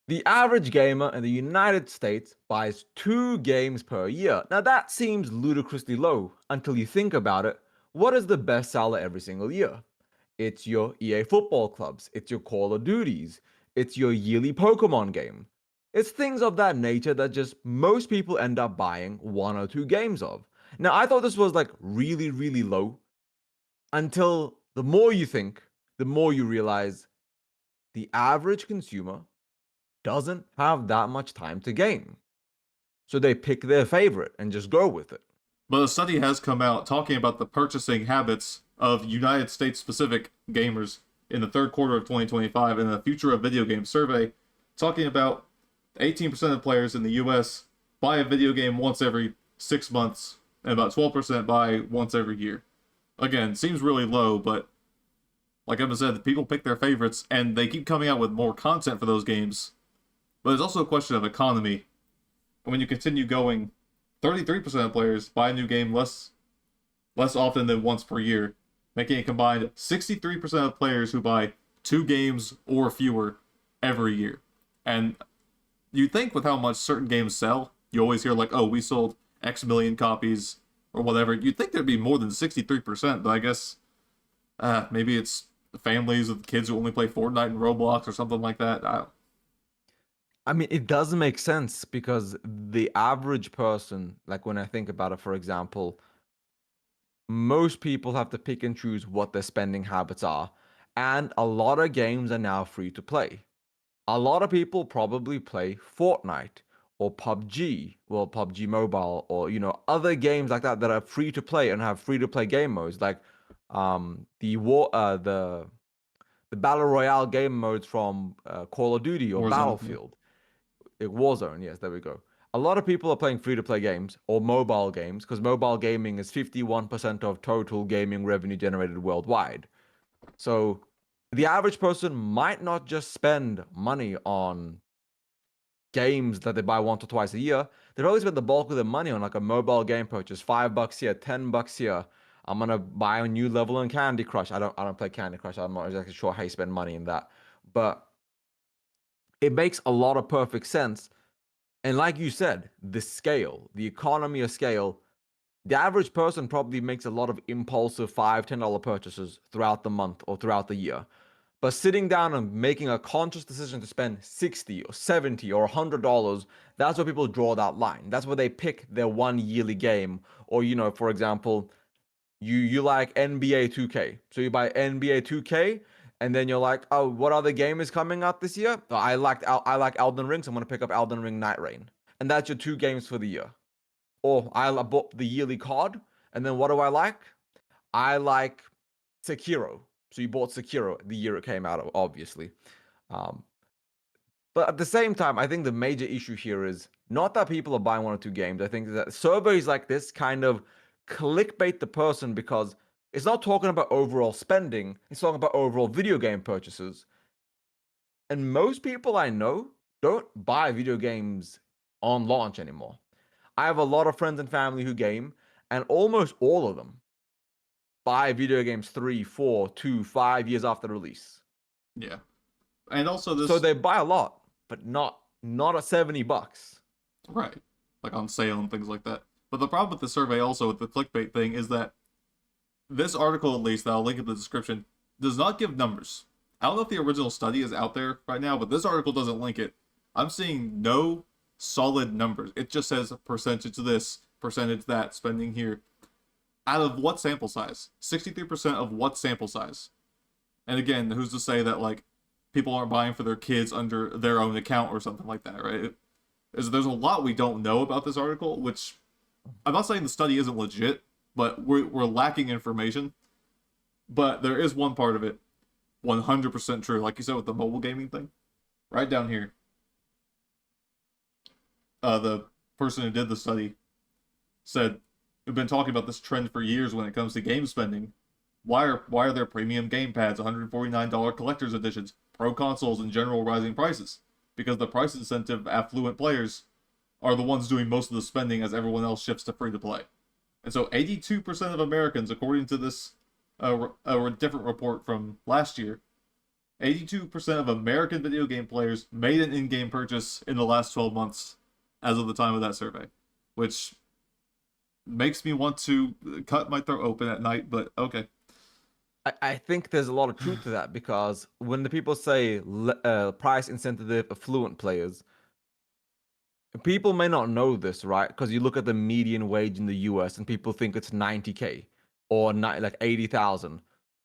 The average gamer in the United States buys 2 games per year. Now that seems ludicrously low until you think about it. What is the best seller every single year? It's your EA football clubs, it's your Call of Duties, it's your yearly Pokemon game. It's things of that nature that just most people end up buying 1 or 2 games of. Now I thought this was like really, really low until the more you think, the more you realize the average consumer doesn't have that much time to game. So they pick their favorite and just go with it. But a study has come out talking about the purchasing habits of United States specific gamers in the third quarter of 2025 in the Future of Video Games survey, talking about 18% of players in the US buy a video game once every 6 months, and about 12% buy once every year. Again, seems really low, but like Emma said, people pick their favorites and they keep coming out with more content for those games. But it's also a question of economy. When you continue going, 33% of players buy a new game less often than once per year, making a combined 63% of players who buy 2 games or fewer every year. And you think with how much certain games sell, you always hear like, oh, we sold X million copies or whatever. You'd think there'd be more than 63%, but I guess maybe it's families with kids who only play Fortnite and Roblox or something like that. I mean, it doesn't make sense because the average person, like when I think about it, for example, most people have to pick and choose what their spending habits are. And a lot of games are now free to play. A lot of people probably play Fortnite or PUBG, well, PUBG Mobile, or other games like that that are free to play and have free to play game modes, like the battle royale game modes from Call of Duty or Warzone. Yeah. Battlefield. Warzone, yes, there we go. A lot of people are playing free to play games or mobile games because mobile gaming is 51% of total gaming revenue generated worldwide. So the average person might not just spend money on games that they buy once or twice a year. They probably spend the bulk of their money on like a mobile game purchase, $5 here, $10 here. I'm gonna buy a new level in Candy Crush. I don't play Candy Crush. I'm not exactly sure how you spend money in that, but it makes a lot of perfect sense. And like you said, the scale, the economy of scale, the average person probably makes a lot of impulsive $5, $10 purchases throughout the month or throughout the year. But sitting down and making a conscious decision to spend 60 or 70 or $100, that's where people draw that line. That's where they pick their one yearly game. Or, for example, you like NBA 2K. So you buy NBA 2K and then you're like, "Oh, what other game is coming out this year? Oh, I like Elden Ring, so I'm going to pick up Elden Ring Night Rain." And that's your 2 games for the year. Or I bought the yearly card, and then what do I like? I like Sekiro. So you bought Sekiro the year it came out, obviously. Um, but at the same time, I think the major issue here is not that people are buying 1 or 2 games. I think that surveys like this kind of clickbait the person because it's not talking about overall spending, it's talking about overall video game purchases. And most people I know don't buy video games on launch anymore. I have a lot of friends and family who game, and almost all of them buy video games 3, 4, 2, 5 years after release. Yeah. And also So this, they buy a lot, but not at $70. right, like on sale and things like that. But the problem with the survey also with the clickbait thing is that this article, at least, that I'll link in the description, does not give numbers. I don't know if the original study is out there right now, but this article doesn't link it. I'm seeing no solid numbers. It just says percentage this, percentage that, spending here. Out of what sample size? 63% of what sample size? And again, who's to say that, like, people aren't buying for their kids under their own account or something like that, right? There's a lot we don't know about this article, which I'm not saying the study isn't legit, but we're lacking information. But there is one part of it 100% true, like you said with the mobile gaming thing. Right down here, the person who did the study said, "We've been talking about this trend for years when it comes to game spending. Why are there premium game pads, $149 collector's editions, pro consoles, and general rising prices? Because the price incentive affluent players are the ones doing most of the spending as everyone else shifts to free to play." And so 82% of Americans, according to this a different report from last year, 82% of American video game players made an in-game purchase in the last 12 months as of the time of that survey, which makes me want to cut my throat open at night, but okay. I think there's a lot of truth to that because when the people say price insensitive affluent players, people may not know this, right? Because you look at the median wage in the US and people think it's 90K or like 80,000.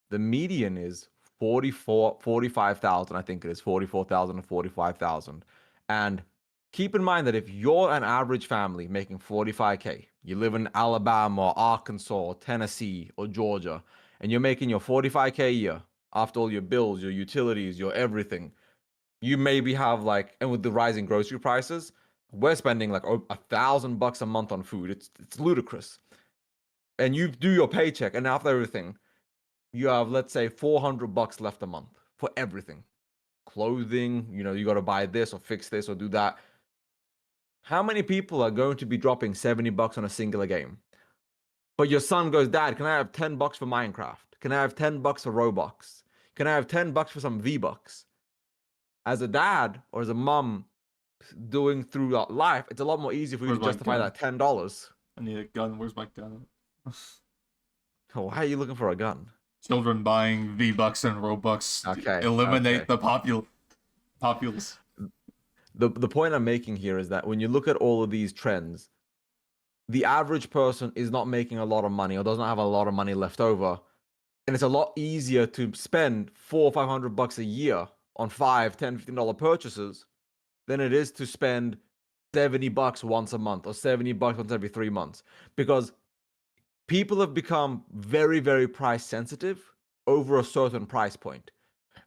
The median is 45,000, I think it is 44,000 or 45,000. And keep in mind that if you're an average family making 45K, you live in Alabama, or Arkansas, or Tennessee, or Georgia, and you're making your 45K a year after all your bills, your utilities, your everything, you maybe have like, and with the rising grocery prices, we're spending like $1,000 a month on food. It's ludicrous. And you do your paycheck, and after everything, you have, let's say, $400 left a month for everything. Clothing, you got to buy this or fix this or do that. How many people are going to be dropping $70 on a singular game? But your son goes, Dad, can I have $10 for Minecraft? Can I have $10 for Roblox? Can I have $10 for some V-Bucks? As a dad or as a mom doing through life, it's a lot more easy for you to justify that $10. I need a gun. Where's my gun? Why are you looking for a gun? Children buying V-Bucks and Robux. Okay. Eliminate the populace. The point I'm making here is that when you look at all of these trends, the average person is not making a lot of money or does not have a lot of money left over. And it's a lot easier to spend $400 or $500 a year on $5, $10, $15 purchases than it is to spend $70 once a month or $70 once every 3 months. Because people have become very, very price sensitive over a certain price point.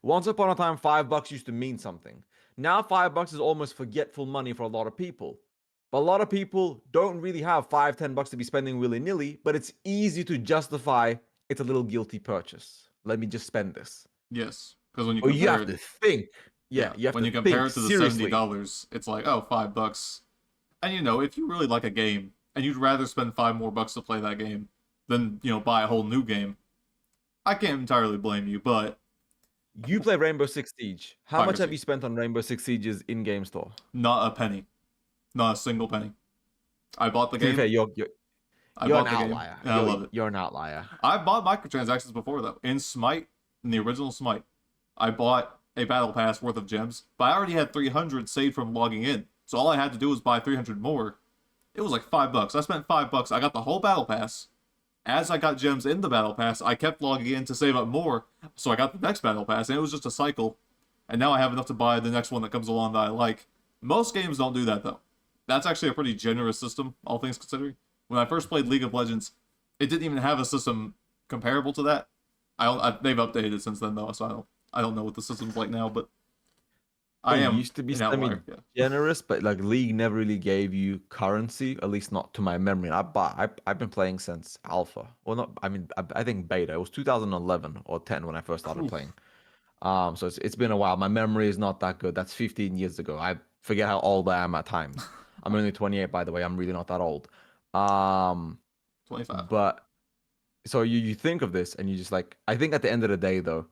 Once upon a time, $5 used to mean something. Now $5 is almost forgetful money for a lot of people. But a lot of people don't really have $5, $10 to be spending willy-nilly, but it's easy to justify it's a little guilty purchase. Let me just spend this. Yes, because when you compare you have to think. Yeah, you have when to you compare think it to the seriously. $70, it's like, oh, $5. And if you really like a game and you'd rather spend $5 more to play that game than, buy a whole new game, I can't entirely blame you, but you play Rainbow Six Siege. How much Piracy. have you spent on Rainbow Six Siege's in-game store? Not a penny. Not a single penny. I bought the To be game. fair, you're I an bought the outlier. game. And I love it. You're an outlier. I've bought microtransactions before, though. In Smite, in the original Smite, I bought a battle pass worth of gems, but I already had 300 saved from logging in. So all I had to do was buy 300 more. It was like $5. I spent $5. I got the whole battle pass. As I got gems in the battle pass, I kept logging in to save up more, so I got the next battle pass, and it was just a cycle. And now I have enough to buy the next one that comes along that I like. Most games don't do that, though. That's actually a pretty generous system, all things considering. When I first played League of Legends, it didn't even have a system comparable to that. They've updated it since then, though, so I don't know what the system's like now, but I am used to be an outlier, generous, but like League never really gave you currency, at least not to my memory. I've been playing since alpha. Well, not. I think beta. It was 2011 or 10 when I first started playing. So it's been a while. My memory is not that good. That's 15 years ago. I forget how old I am at times. I'm only 28, by the way. I'm really not that old. 25. But so you think of this and you just like, I think at the end of the day, though,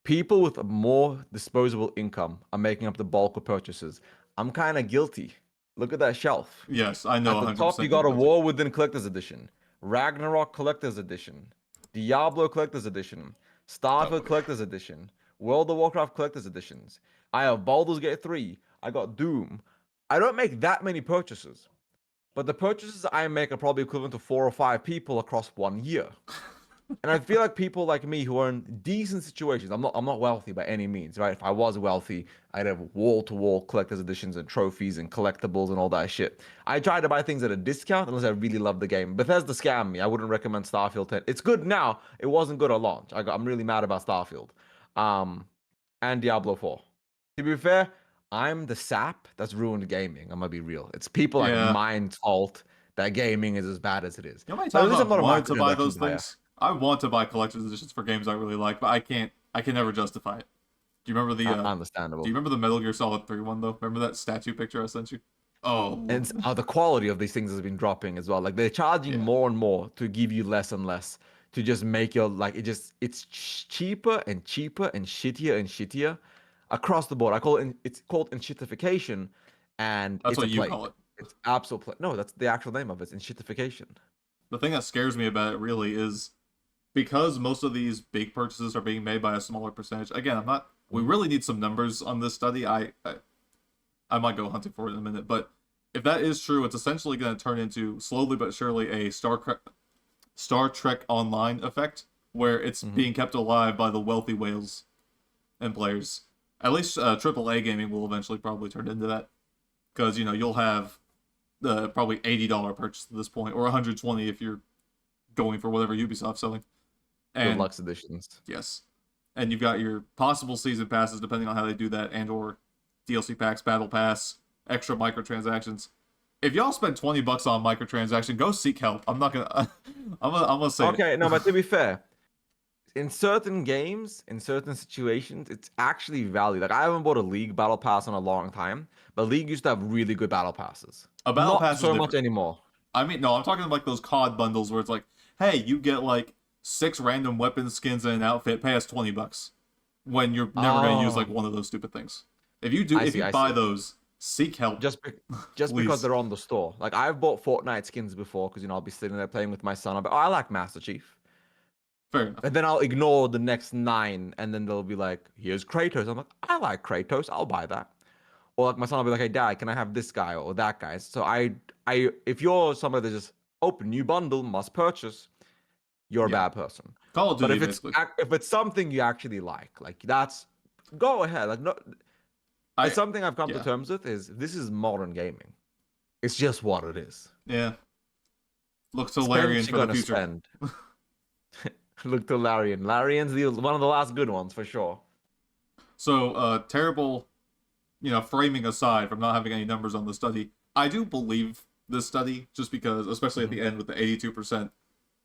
people with more disposable income are making up the bulk of purchases. I'm kind of guilty. Look at that shelf. Yes, I know. At the top, you got a War Within Collector's Edition, Ragnarok Collector's Edition, Diablo Collector's Edition, Starfield Collector's Edition, World of Warcraft Collector's Editions. I have Baldur's Gate 3. I got Doom. I don't make that many purchases, but the purchases I make are probably equivalent to 4 or 5 people across 1 year. And I feel like people like me who are in decent situations, I'm not wealthy by any means, right? If I was wealthy, I'd have wall-to-wall collector's editions and trophies and collectibles and all that shit. I try to buy things at a discount unless I really love the game. Bethesda scammed me. I wouldn't recommend Starfield 10. It's good now. It wasn't good at launch. I'm really mad about Starfield. And Diablo 4. To be fair, I'm the sap that's ruined gaming. I'm gonna be real. It's people like mine's fault that gaming is as bad as it is. You know how many times I wanted to buy those things? I want to buy collector's editions for games I really like, but I can't. I can never justify it. Do you remember the? Understandable. Do you remember the Metal Gear Solid 3 one though? Remember that statue picture I sent you? Oh. And the quality of these things has been dropping as well. Like they're charging more and more to give you less and less to just make your like it's cheaper and cheaper and shittier across the board. It's called enshittification, and That's it's a what you plague. call it. It's absolute no, that's the actual name of it. It's enshittification. The thing that scares me about it really is because most of these big purchases are being made by a smaller percentage. Again, I'm not. We really need some numbers on this study. I might go hunting for it in a minute, but if that is true, it's essentially going to turn into slowly but surely a Star Trek Online effect, where it's being kept alive by the wealthy whales and players. At least AAA gaming will eventually probably turn into that, because you'll have the probably $80 purchase at this point, or $120 if you're going for whatever Ubisoft's selling. And Deluxe editions. yes, and you've got your possible season passes depending on how they do that, and/or DLC packs, battle pass, extra microtransactions. If y'all spend $20 on microtransaction, go seek help. I'm not gonna. I'm gonna say. Okay, no, but to be fair, in certain games, in certain situations, it's actually valid. Like I haven't bought a League battle pass in a long time, but League used to have really good battle passes. A battle Not pass is so much different. anymore. I mean, no, I'm talking like those COD bundles where it's like, hey, you get like 6 random weapon skins and an outfit. Pay us $20 when you're never gonna use like one of those stupid things. If you do, if you buy those, seek help. Just because Please. they're on the store. Like I've bought Fortnite skins before because I'll be sitting there playing with my son. I'll be, oh, I like Master Chief. Fair enough. And then I'll ignore the next 9, and then they'll be like, here's Kratos. I'm like, I like Kratos. I'll buy that. Or like my son will be like, hey dad, can I have this guy or that guy? So if you're somebody that just open new bundle, must purchase, you're a bad person. Call of Duty, But basically. if it's something you actually like that's go ahead. Like no, it's something I've come to terms with is this is modern gaming. It's just what it is. Yeah. Look to Larian for the future. Spend. Look to Larian. Larian's one of the last good ones for sure. So, terrible, framing aside from not having any numbers on the study, I do believe this study just because, especially at the end with the 82%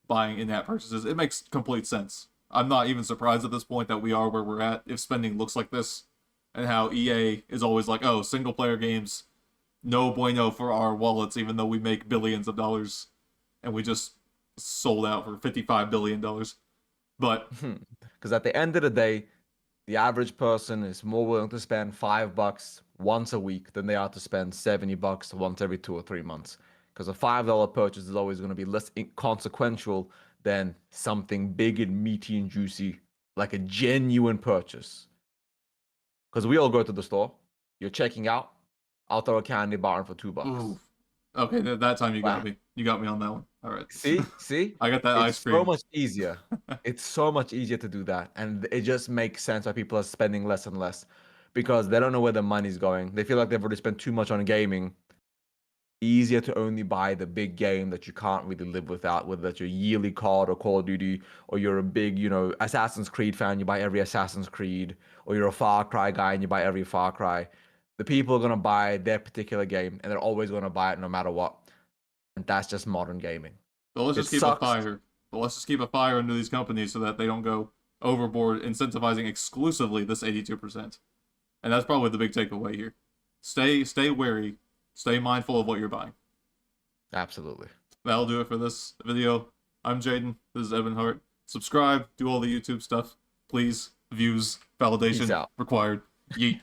buying in-app purchases, it makes complete sense. I'm not even surprised at this point that we are where we're at if spending looks like this, and how EA is always like, oh, single-player games, no bueno for our wallets, even though we make billions of dollars, and we just sold out for $55 billion. But because at the end of the day, the average person is more willing to spend $5 once a week than they are to spend $70 once every 2 or 3 months. Because a $5 purchase is always going to be less consequential than something big and meaty and juicy, like a genuine purchase. Because we all go to the store, you're checking out, I'll throw a candy bar in for $2. Ooh. Okay, that time you got me. You got me on that one. All right. See? I got that ice cream. It's so much easier. It's so much easier to do that. And it just makes sense why people are spending less and less. Because they don't know where the money's going. They feel like they've already spent too much on gaming. Easier to only buy the big game that you can't really live without, whether that's your yearly COD or Call of Duty, or you're a big, Assassin's Creed fan, you buy every Assassin's Creed, or you're a Far Cry guy and you buy every Far Cry. The people are going to buy their particular game, and they're always going to buy it no matter what. And that's just modern gaming. But let's just keep a fire. But let's just keep a fire into these companies so that they don't go overboard incentivizing exclusively this 82%. And that's probably the big takeaway here. Stay wary. Stay mindful of what you're buying. Absolutely. That'll do it for this video. I'm Jaden. This is Evan Hart. Subscribe. Do all the YouTube stuff. Please. Views. Validation required. Yeet.